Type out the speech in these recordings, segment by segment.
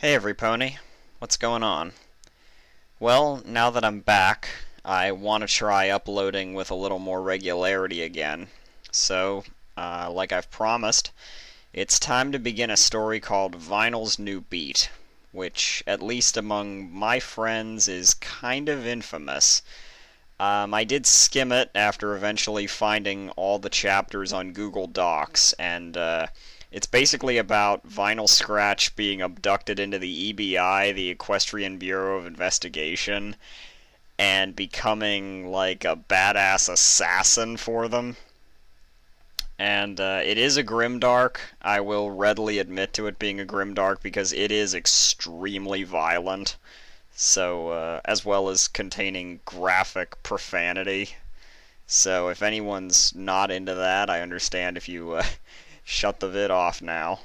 Hey everypony, what's going on? Well, now that I'm back, I want to try uploading with a little more regularity again. So, like I've promised, it's time to begin a story called Vinyl's New Beat, which, at least among my friends, is kind of infamous. I did skim it after eventually finding all the chapters on Google Docs, and it's basically about Vinyl Scratch being abducted into the EBI, the Equestrian Bureau of Investigation, and becoming like a badass assassin for them. And it is a grimdark. I will readily admit to it being a grimdark because it is extremely violent. So, as well as containing graphic profanity. So, if anyone's not into that, I understand if you shut the vid off now.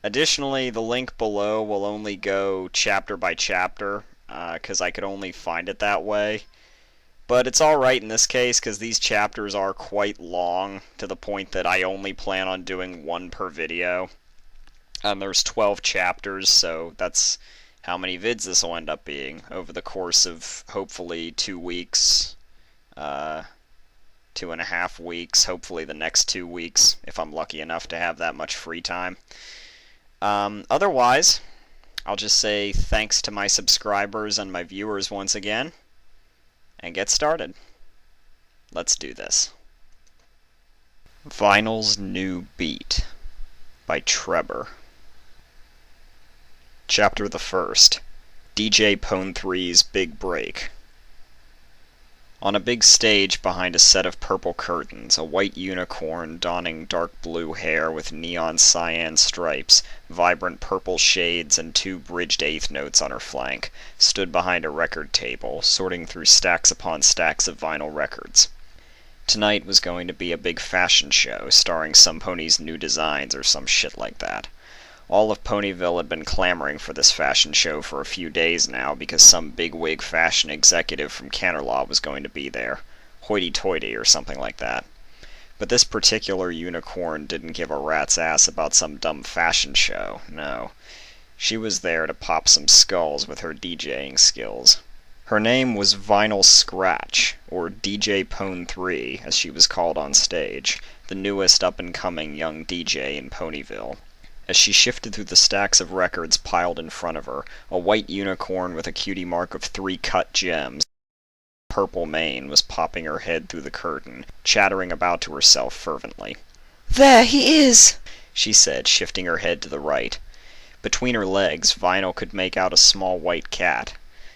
Additionally, the link below will only go chapter by chapter, because I could only find it that way. But it's alright in this case, because these chapters are quite long, to the point that I only plan on doing one per video. There's 12 chapters, so that's how many vids this will end up being over the course of hopefully 2 weeks, 2.5 weeks, hopefully the next 2 weeks, if I'm lucky enough to have that much free time. Otherwise, I'll just say thanks to my subscribers and my viewers once again, and get started. Let's do this. Vinyl's New Beat by Trebor. Chapter the First, DJ Pone 3's Big Break. On a big stage behind a set of purple curtains, a white unicorn donning dark blue hair with neon cyan stripes, vibrant purple shades, and 2 bridged eighth notes on her flank, stood behind a record table, sorting through stacks upon stacks of vinyl records. Tonight was going to be a big fashion show, starring some pony's new designs or some shit like that. All of Ponyville had been clamoring for this fashion show for a few days now because some bigwig fashion executive from Canterlot was going to be there. Hoity-toity or something like that. But this particular unicorn didn't give a rat's ass about some dumb fashion show, no. She was there to pop some skulls with her DJing skills. Her name was Vinyl Scratch, or DJ Pone 3, as she was called on stage, the newest up-and-coming young DJ in Ponyville. As she shifted through the stacks of records piled in front of her, a white unicorn with a cutie mark of 3 cut gems, purple mane, was popping her head through the curtain, chattering about to herself fervently. "There he is!" she said, shifting her head to the right. Between her legs, Vinyl could make out a small white cat.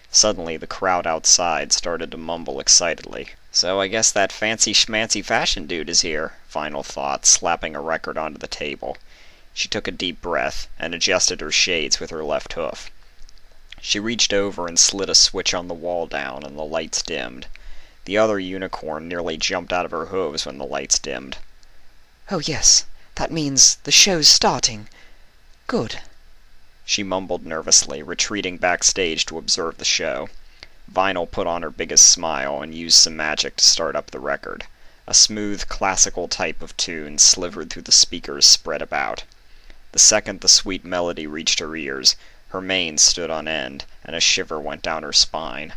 Suddenly, the crowd outside started to mumble excitedly. "So I guess that fancy schmancy fashion dude is here," Vinyl thought, slapping a record onto the table. She took a deep breath, and adjusted her shades with her left hoof. She reached over and slid a switch on the wall down, and the lights dimmed. The other unicorn nearly jumped out of her hooves when the lights dimmed. "Oh yes, that means the show's starting. Good," she mumbled nervously, retreating backstage to observe the show. Vinyl put on her biggest smile and used some magic to start up the record. A smooth, classical type of tune slivered through the speakers spread about. The second the sweet melody reached her ears, her mane stood on end, and a shiver went down her spine.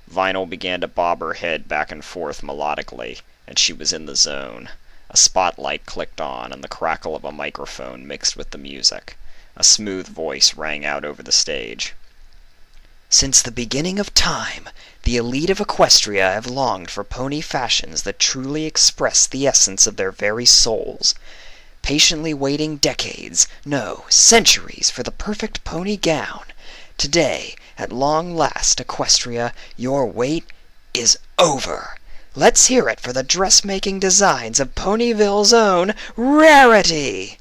Vinyl began to bob her head back and forth melodically, and she was in the zone. A spotlight clicked on, and the crackle of a microphone mixed with the music. A smooth voice rang out over the stage. "Since the beginning of time, the elite of Equestria have longed for pony fashions that truly express the essence of their very souls. Patiently waiting decades, no, centuries, for the perfect pony gown. Today, at long last, Equestria, your wait is over. Let's hear it for the dressmaking designs of Ponyville's own Rarity!"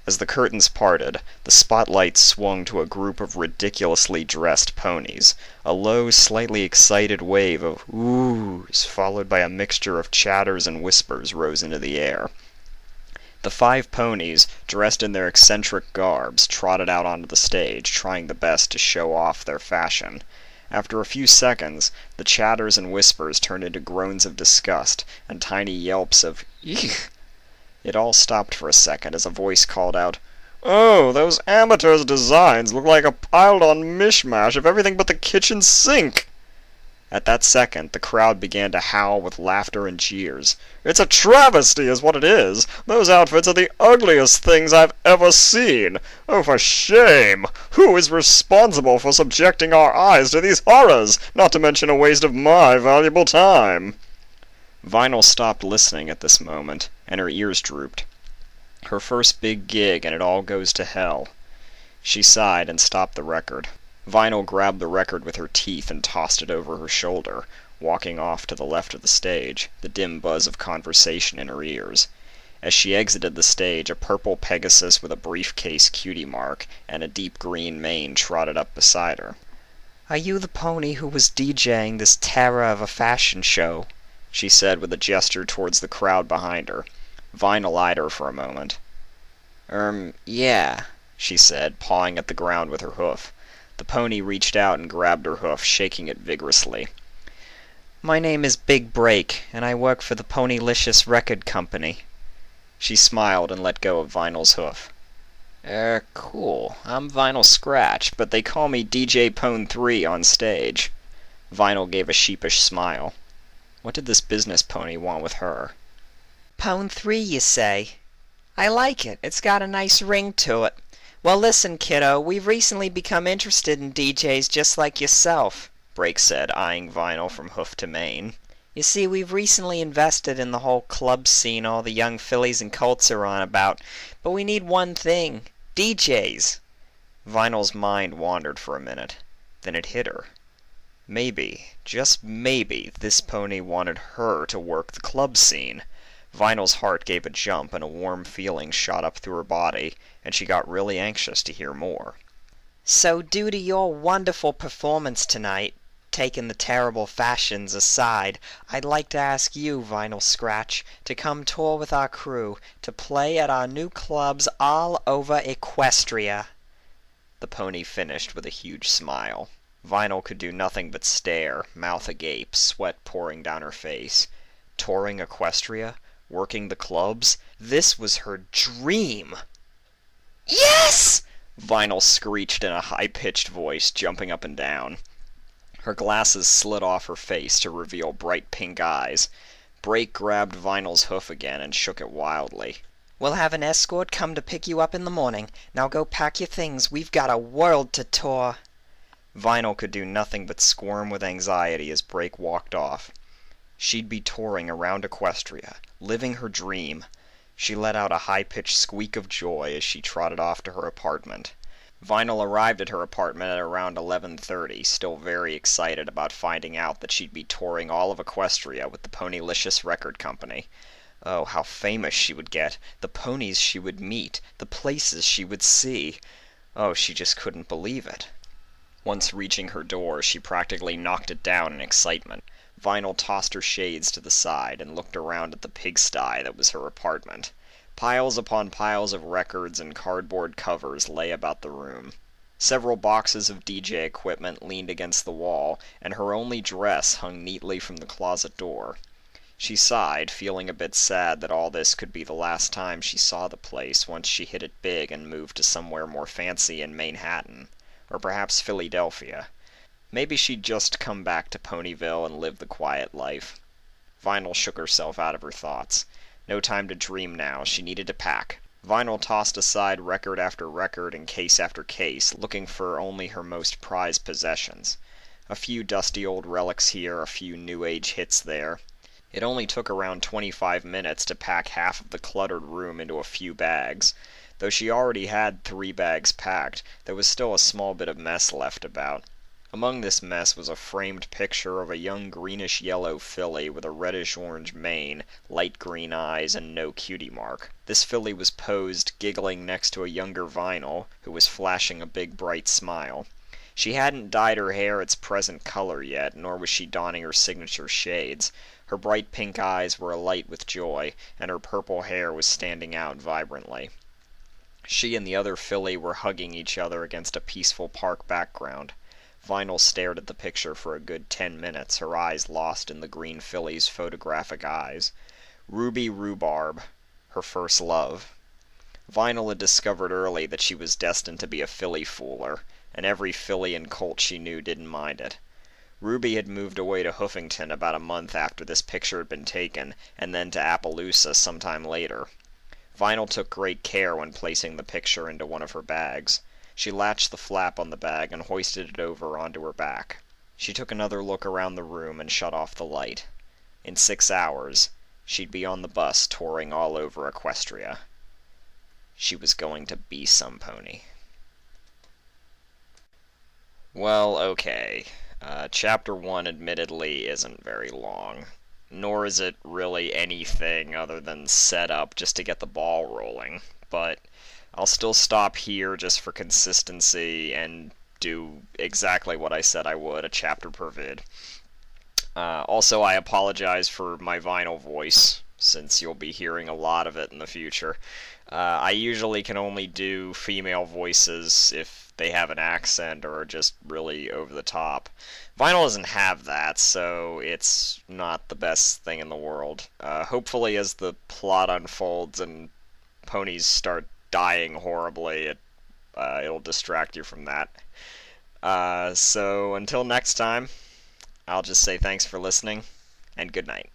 As the curtains parted, the spotlight swung to a group of ridiculously dressed ponies. A low, slightly excited wave of oohs, followed by a mixture of chatters and whispers, rose into the air. The 5 ponies, dressed in their eccentric garbs, trotted out onto the stage, trying the best to show off their fashion. After a few seconds, the chatters and whispers turned into groans of disgust and tiny yelps of "eek." It all stopped for a second as a voice called out, Oh, those amateurs' designs look like a piled-on mishmash of everything but the kitchen sink! At that second, the crowd began to howl with laughter and cheers. It's a travesty is what it is! Those outfits are the ugliest things I've ever seen! Oh, for shame! Who is responsible for subjecting our eyes to these horrors, not to mention a waste of my valuable time? Vinyl stopped listening at this moment, and her ears drooped. Her first big gig, and it all goes to hell. She sighed and stopped the record. Vinyl grabbed the record with her teeth and tossed it over her shoulder, walking off to the left of the stage, the dim buzz of conversation in her ears. As she exited the stage, a purple Pegasus with a briefcase cutie mark and a deep green mane trotted up beside her. "Are you the pony who was DJing this terror of a fashion show?" she said with a gesture towards the crowd behind her. Vinyl eyed her for a moment. Yeah, she said, pawing at the ground with her hoof. The pony reached out and grabbed her hoof, shaking it vigorously. "My name is Big Break, and I work for the Ponylicious Record Company." She smiled and let go of Vinyl's hoof. Cool. I'm Vinyl Scratch, but they call me DJ Pone 3 on stage. Vinyl gave a sheepish smile. What did this business pony want with her? "Pone 3, you say? I like it. It's got a nice ring to it. Well, listen, kiddo, we've recently become interested in DJs just like yourself," Break said, eyeing Vinyl from hoof to mane. "You see, we've recently invested in the whole club scene all the young fillies and colts are on about, but we need one thing: DJs." Vinyl's mind wandered for a minute. Then it hit her. Maybe, just maybe, this pony wanted her to work the club scene. Vinyl's heart gave a jump and a warm feeling shot up through her body, and she got really anxious to hear more. "So due to your wonderful performance tonight, taking the terrible fashions aside, I'd like to ask you, Vinyl Scratch, to come tour with our crew, to play at our new clubs all over Equestria." The pony finished with a huge smile. Vinyl could do nothing but stare, mouth agape, sweat pouring down her face. Touring Equestria? Working the clubs? This was her dream! "Yes!" Vinyl screeched in a high-pitched voice, jumping up and down. Her glasses slid off her face to reveal bright pink eyes. Break grabbed Vinyl's hoof again and shook it wildly. "We'll have an escort come to pick you up in the morning. Now go pack your things. We've got a world to tour." Vinyl could do nothing but squirm with anxiety as Break walked off. She'd be touring around Equestria, living her dream. She let out a high-pitched squeak of joy as she trotted off to her apartment. Vinyl arrived at her apartment at around 11:30, still very excited about finding out that she'd be touring all of Equestria with the Ponylicious Record Company. Oh, how famous she would get, the ponies she would meet, the places she would see. Oh, she just couldn't believe it. Once reaching her door, she practically knocked it down in excitement. Vinyl tossed her shades to the side and looked around at the pigsty that was her apartment. Piles upon piles of records and cardboard covers lay about the room. Several boxes of DJ equipment leaned against the wall, and her only dress hung neatly from the closet door. She sighed, feeling a bit sad that all this could be the last time she saw the place once she hit it big and moved to somewhere more fancy in Manhattan, or perhaps Philadelphia. Maybe she'd just come back to Ponyville and live the quiet life. Vinyl shook herself out of her thoughts. No time to dream now, she needed to pack. Vinyl tossed aside record after record and case after case, looking for only her most prized possessions. A few dusty old relics here, a few new age hits there. It only took around 25 minutes to pack half of the cluttered room into a few bags. Though she already had 3 bags packed, there was still a small bit of mess left about. Among this mess was a framed picture of a young greenish-yellow filly with a reddish-orange mane, light green eyes, and no cutie mark. This filly was posed giggling next to a younger Vinyl, who was flashing a big bright smile. She hadn't dyed her hair its present color yet, nor was she donning her signature shades. Her bright pink eyes were alight with joy, and her purple hair was standing out vibrantly. She and the other filly were hugging each other against a peaceful park background. Vinyl stared at the picture for a good 10 minutes, her eyes lost in the green filly's photographic eyes. Ruby Rhubarb, her first love. Vinyl had discovered early that she was destined to be a filly fooler, and every filly and colt she knew didn't mind it. Ruby had moved away to Hoofington about a month after this picture had been taken, and then to Appaloosa some time later. Vinyl took great care when placing the picture into one of her bags. She latched the flap on the bag and hoisted it over onto her back. She took another look around the room and shut off the light. In 6 hours, she'd be on the bus touring all over Equestria. She was going to be some pony. Well, okay. Chapter 1 admittedly isn't very long. Nor is it really anything other than set up just to get the ball rolling. But I'll still stop here just for consistency and do exactly what I said I would, a chapter per vid. Also, I apologize for my vinyl voice, since you'll be hearing a lot of it in the future. I usually can only do female voices if they have an accent or are just really over the top. Vinyl doesn't have that, so it's not the best thing in the world. Hopefully, as the plot unfolds and ponies start dying horribly, it'll distract you from that. So until next time, I'll just say thanks for listening, and good night.